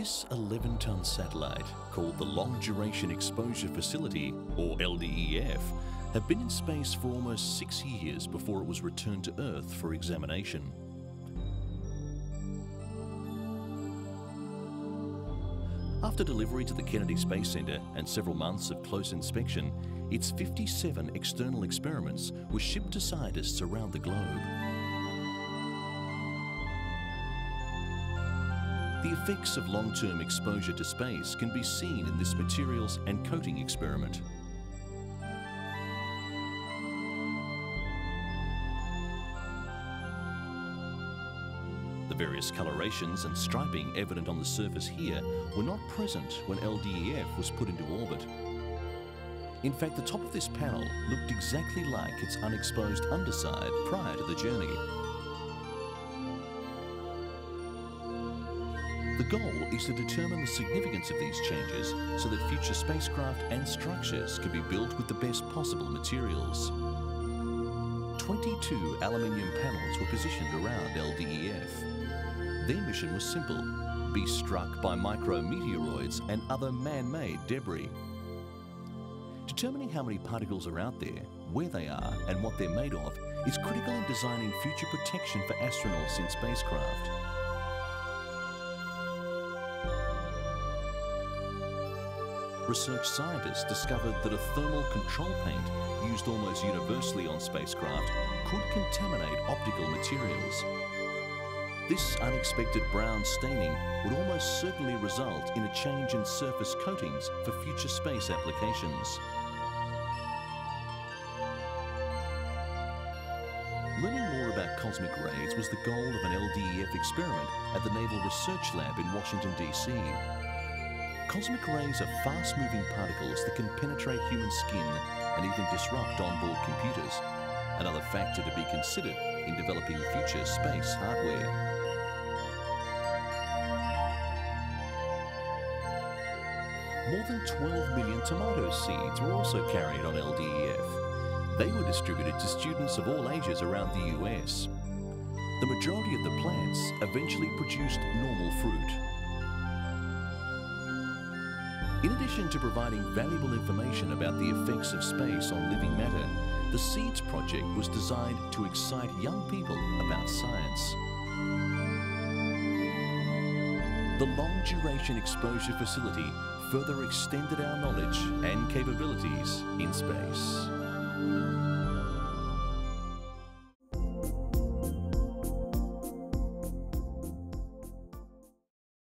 This 11-ton satellite, called the Long Duration Exposure Facility, or LDEF, had been in space for almost 6 years before it was returned to Earth for examination. After delivery to the Kennedy Space Center and several months of close inspection, its 57 external experiments were shipped to scientists around the globe. The effects of long-term exposure to space can be seen in this materials and coating experiment. The various colorations and striping evident on the surface here were not present when LDEF was put into orbit. In fact, the top of this panel looked exactly like its unexposed underside prior to the journey. The goal is to determine the significance of these changes so that future spacecraft and structures can be built with the best possible materials. 22 aluminium panels were positioned around LDEF. Their mission was simple: be struck by micrometeoroids and other man-made debris. Determining how many particles are out there, where they are, and what they're made of is critical in designing future protection for astronauts in spacecraft. Research scientists discovered that a thermal control paint used almost universally on spacecraft could contaminate optical materials. This unexpected brown staining would almost certainly result in a change in surface coatings for future space applications. Learning more about cosmic rays was the goal of an LDEF experiment at the Naval Research Lab in Washington, D.C. Cosmic rays are fast-moving particles that can penetrate human skin and even disrupt onboard computers, another factor to be considered in developing future space hardware. More than 12 million tomato seeds were also carried on LDEF. They were distributed to students of all ages around the US. The majority of the plants eventually produced normal fruit. In addition to providing valuable information about the effects of space on living matter, the SEEDS project was designed to excite young people about science. The Long Duration Exposure Facility further extended our knowledge and capabilities in space.